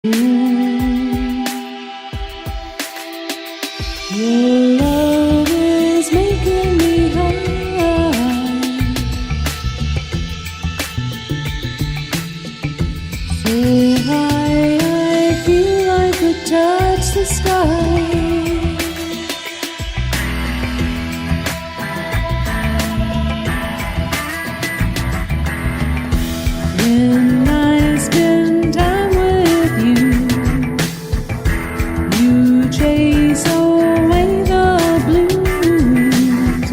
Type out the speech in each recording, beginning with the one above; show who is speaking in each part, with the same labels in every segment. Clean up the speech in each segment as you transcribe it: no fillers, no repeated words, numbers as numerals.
Speaker 1: Your love is making me high. Say hi, I feel I could touch the sky. When I spend time with you, you chase away the blues.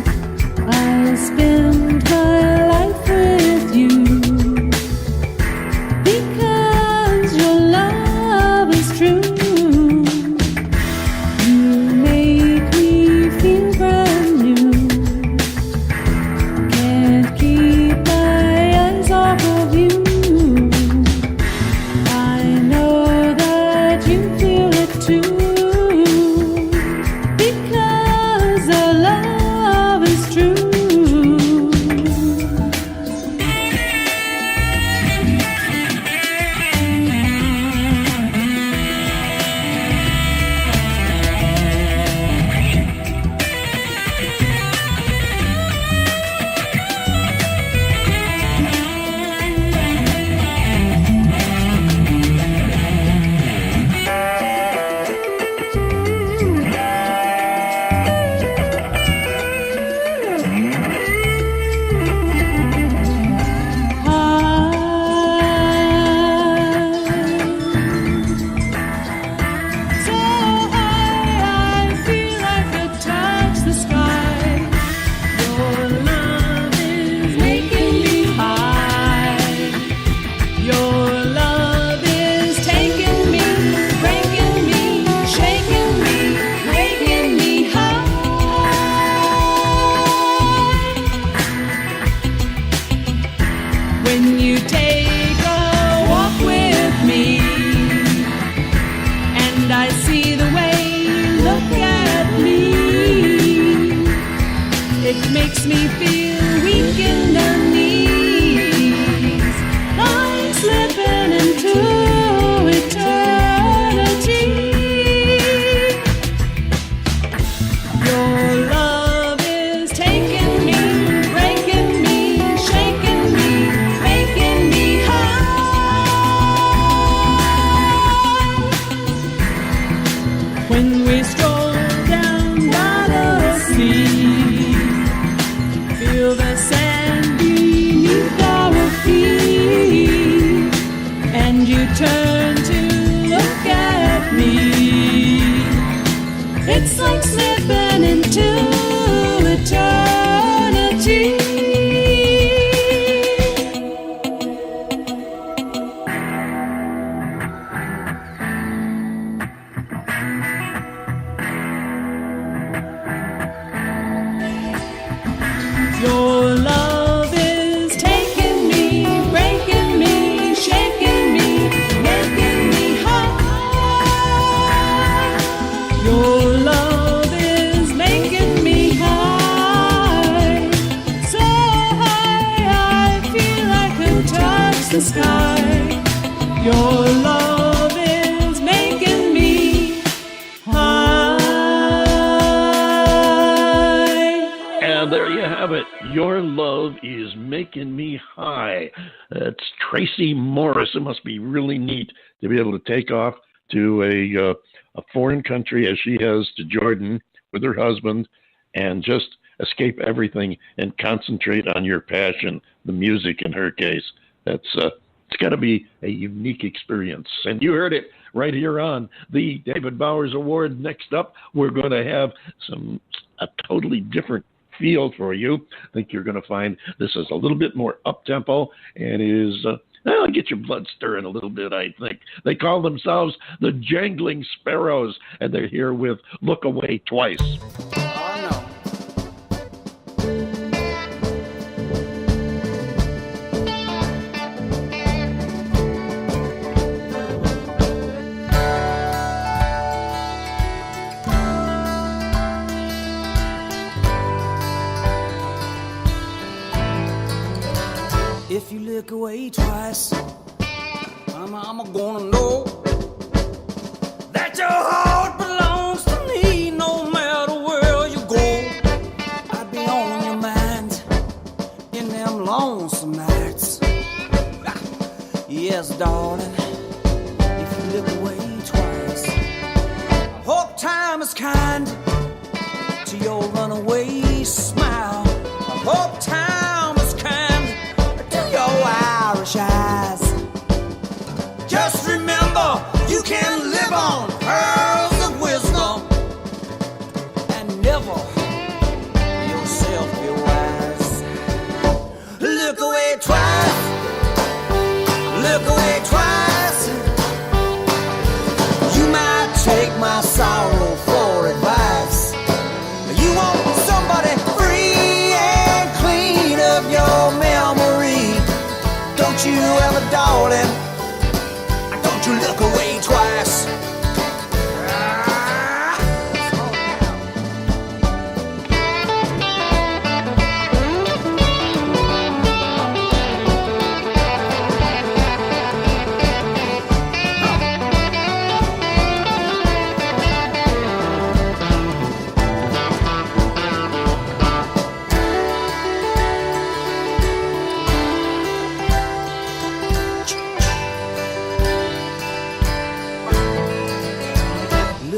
Speaker 1: I'll spend my life with you because your love is true. You make me feel brand new. Can't keep my eyes off of you. I know that you feel it too. Because our love is true. When you take a walk with me, and I see the way you look at me, it makes me feel weak in the knees, like slipping into eternity. Your love is taking me, breaking me, shaking me, making me high. When we stroll down by the sea, feel the sand beneath our feet, and you turn to look at me. It's like slipping into eternity. Your love is taking me, breaking me, shaking me, making me high. Your love is making me high, so high I feel I could touch the sky. Your love is making me high.
Speaker 2: And there you have it. Your love is making me high. That's Tracy Morris. It must be really neat to be able to take off to a foreign country as she has to Jordan with her husband and just escape everything and concentrate on your passion, the music in her case. That's it's got to be a unique experience. And you heard it right here on the David Bowers Award. Next up, we're going to have a totally different feel for you. I think you're going to find this is a little bit more up-tempo and is, get your blood stirring a little bit, I think. They call themselves the Jangling Sparrows, and they're here with Look Away Twice.
Speaker 3: Oh, If you look away twice, I'm gonna know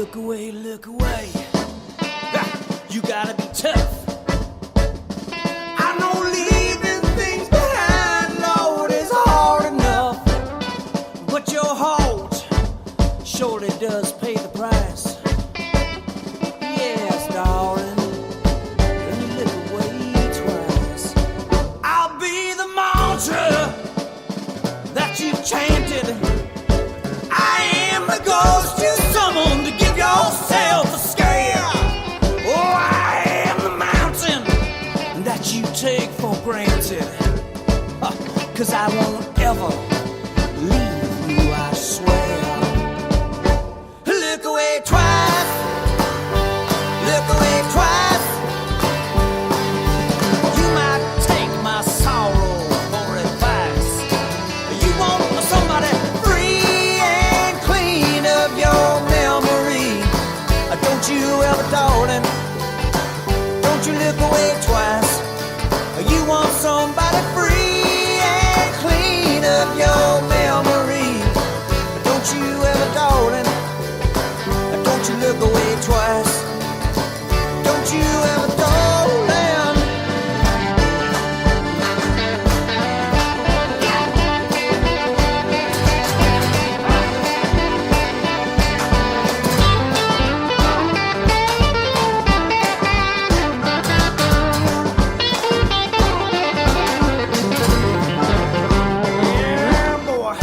Speaker 3: Look away, look away. You gotta be tough. I know leaving things behind, Lord, is hard enough. But your heart surely does pay the price. Yes, darling, when you look away twice. I'll be the mantra that you chanted. I am the ghost you summoned to give yourself a scare. Oh, I am the mountain that you take for granted. 'Cause I won't ever leave you, I swear. Look away twice. Look away twice. You might take my sorrow for advice. You want somebody free and clean of your memory. Don't you ever, darling, don't you look away twice. You want somebody free and clean of your memory. Don't you ever, darling, don't you look away twice. Don't you ever, darling. Yeah, boy.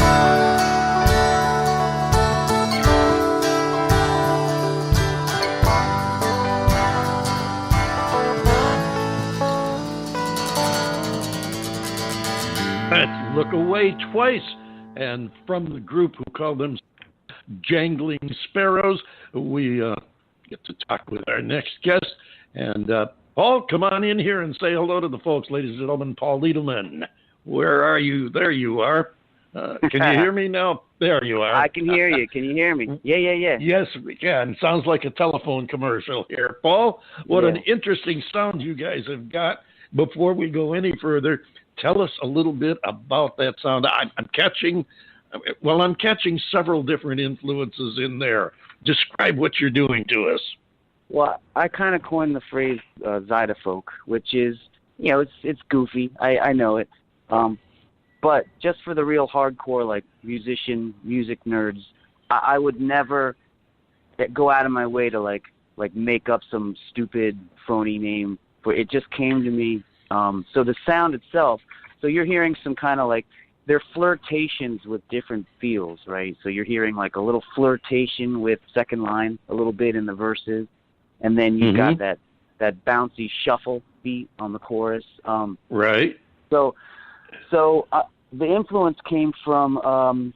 Speaker 2: That's Look Away Twice. And from the group who call them Jangling Sparrows, we get to talk with our next guest. And Paul, come on in here and say hello to the folks, ladies and gentlemen. Paul Liedelman, where are you? There you are. Can you hear me now? There you are.
Speaker 4: I can hear you. Can you hear me? Yeah.
Speaker 2: Yes, we can. Sounds like a telephone commercial here. Paul, what
Speaker 4: Yeah.
Speaker 2: an interesting sound you guys have got. Before we go any further, tell us a little bit about that sound. I'm catching several different influences in there. Describe what you're doing to us.
Speaker 4: Well, I kind of coined the phrase zydeco, which is, it's goofy. I know it. But just for the real hardcore, like music nerds, I would never go out of my way to like make up some stupid phony name. But it just came to me. So the sound itself, so you're hearing some kind of like, they're flirtations with different feels, right? So you're hearing like a little flirtation with second line, a little bit in the verses, and then you've got that bouncy shuffle beat on the chorus.
Speaker 2: Right.
Speaker 4: So the influence came from,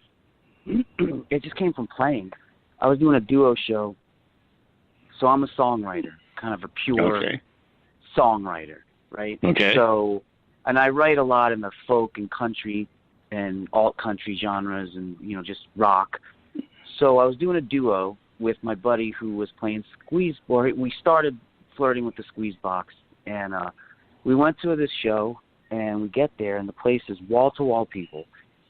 Speaker 4: it just came from playing. I was doing a duo show, so I'm a songwriter, kind of a pure songwriter, right?
Speaker 2: Okay.
Speaker 4: So, and I write a lot in the folk and country and alt country genres and, just rock. So I was doing a duo with my buddy who was playing squeeze, or we started flirting with the squeeze box, and we went to this show, and we get there, and the place is wall-to-wall people,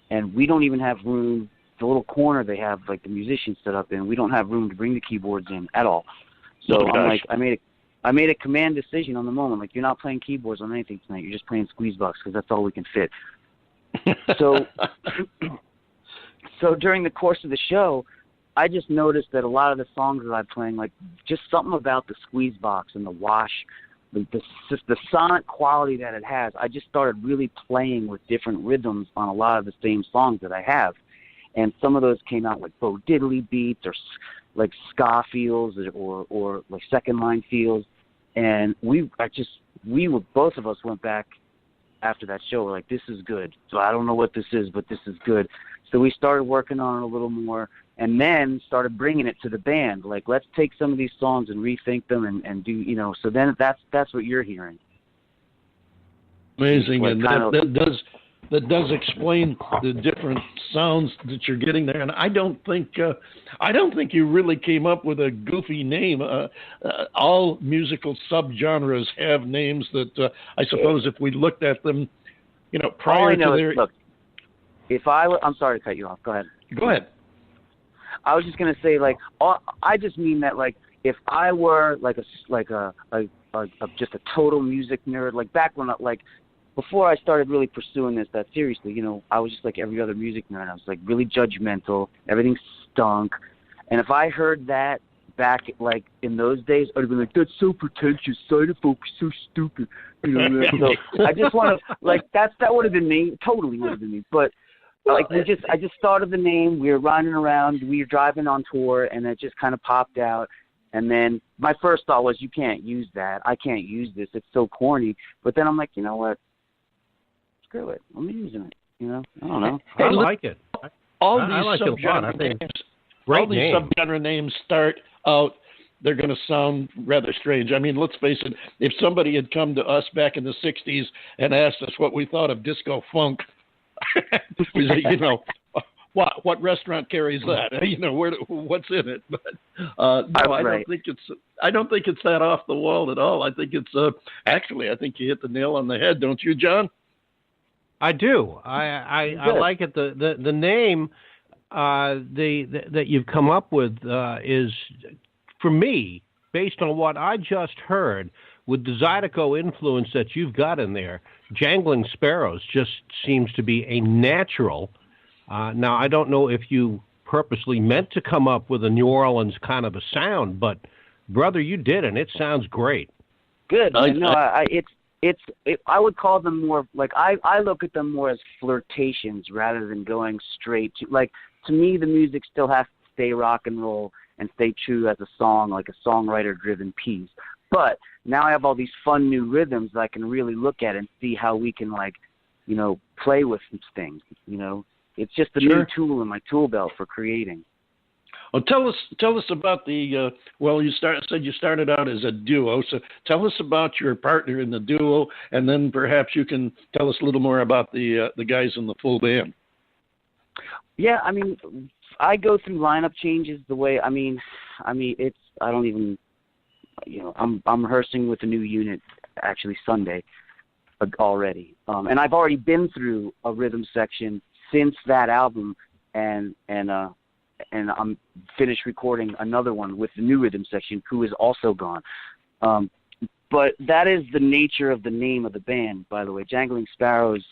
Speaker 4: and we don't even have room. The little corner they have, like the musicians set up in, we don't have room to bring the keyboards in at all. So I'm like, I made a command decision on the moment, like, you're not playing keyboards on anything tonight. You're just playing squeeze box because that's all we can fit. So during the course of the show, I just noticed that a lot of the songs that I'm playing, like just something about the squeeze box and the wash, the sonic quality that it has, I just started really playing with different rhythms on a lot of the same songs that I have. And some of those came out like Bo Diddley beats or like ska feels or like second line feels. And both of us went back after that show. We're like, this is good. So I don't know what this is, but this is good. So we started working on it a little more, and then started bringing it to the band. Like, let's take some of these songs and rethink them and do, so then that's what you're hearing.
Speaker 2: Amazing.
Speaker 4: Like
Speaker 2: And that does explain the different sounds that you're getting there. And I don't think you really came up with a goofy name. All musical subgenres have names that I suppose if we looked at them, prior to their.
Speaker 4: Look, I'm sorry to cut you off. Go ahead.
Speaker 2: Go ahead.
Speaker 4: I was just gonna say, like, I just mean that, like, if I were like just a total music nerd, like back when, like, before I started really pursuing this that seriously, you know, I was just like every other music nerd. I was like really judgmental. Everything stunk, and if I heard that back like in those days, I'd have been like, "That's so pretentious. Zydeco is so stupid." You know, so I just want to like that would have been me. Totally would have been me, but. Like I just thought of the name. We were running around. We were driving on tour, and it just kind of popped out. And then my first thought was, you can't use that. I can't use this. It's so corny. But then I'm like, you know what? Screw it. I'm using it. You know? I don't know.
Speaker 5: I like it.
Speaker 2: All
Speaker 5: I
Speaker 2: these
Speaker 5: like it a lot. I think
Speaker 2: subgenre names start out. They're going to sound rather strange. I mean, let's face it. If somebody had come to us back in the '60s and asked us what we thought of disco funk. We say, you know, what restaurant carries that? You know, what's in it? But no, I don't think it's that off the wall at all. I think it's actually, I think you hit the nail on the head, don't you, John?
Speaker 5: I do. I like it. The name that you've come up with is, for me, based on what I just heard, with the zydeco influence that you've got in there, Jangling Sparrows just seems to be a natural. Now, I don't know if you purposely meant to come up with a New Orleans kind of a sound, but, brother, you did, and it sounds great.
Speaker 4: Good. I would call them more, like, I look at them more as flirtations rather than going straight to, like, to me, the music still has to stay rock and roll and stay true as a song, like a songwriter-driven piece. But now I have all these fun new rhythms that I can really look at and see how we can, like, you know, play with some things. You know, it's just a new tool in my tool belt for creating.
Speaker 2: Well, tell us about the. Well, you said you started out as a duo, so tell us about your partner in the duo, and then perhaps you can tell us a little more about the guys in the full band.
Speaker 4: Yeah, I mean, I go through lineup changes the way. I mean, it's. I don't even. You know, I'm rehearsing with a new unit actually Sunday already, and I've already been through a rhythm section since that album, and I'm finished recording another one with the new rhythm section, who is also gone. But that is the nature of the name of the band, by the way. Jangling Sparrows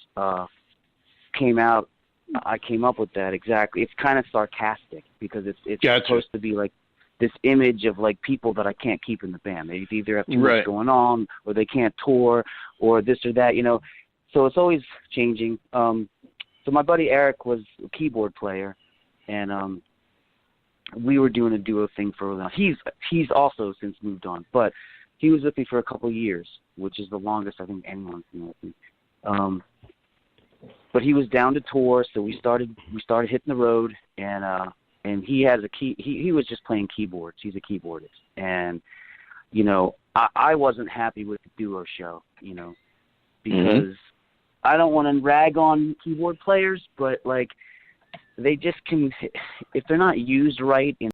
Speaker 4: came out. I came up with that exactly. It's kind of sarcastic because it's supposed to be like this image of like people that I can't keep in the band. They either have too much going on, or they can't tour, or this or that, you know. So it's always changing. So my buddy Eric was a keyboard player, and we were doing a duo thing for a while. He's also since moved on, but he was with me for a couple of years, which is the longest I think anyone's been with me. But he was down to tour, so we started hitting the road, and he has he was just playing keyboards. He's a keyboardist. And, you know, I wasn't happy with the duo show, you know, because I don't want to rag on keyboard players, but, like, they just can, if they're not used right in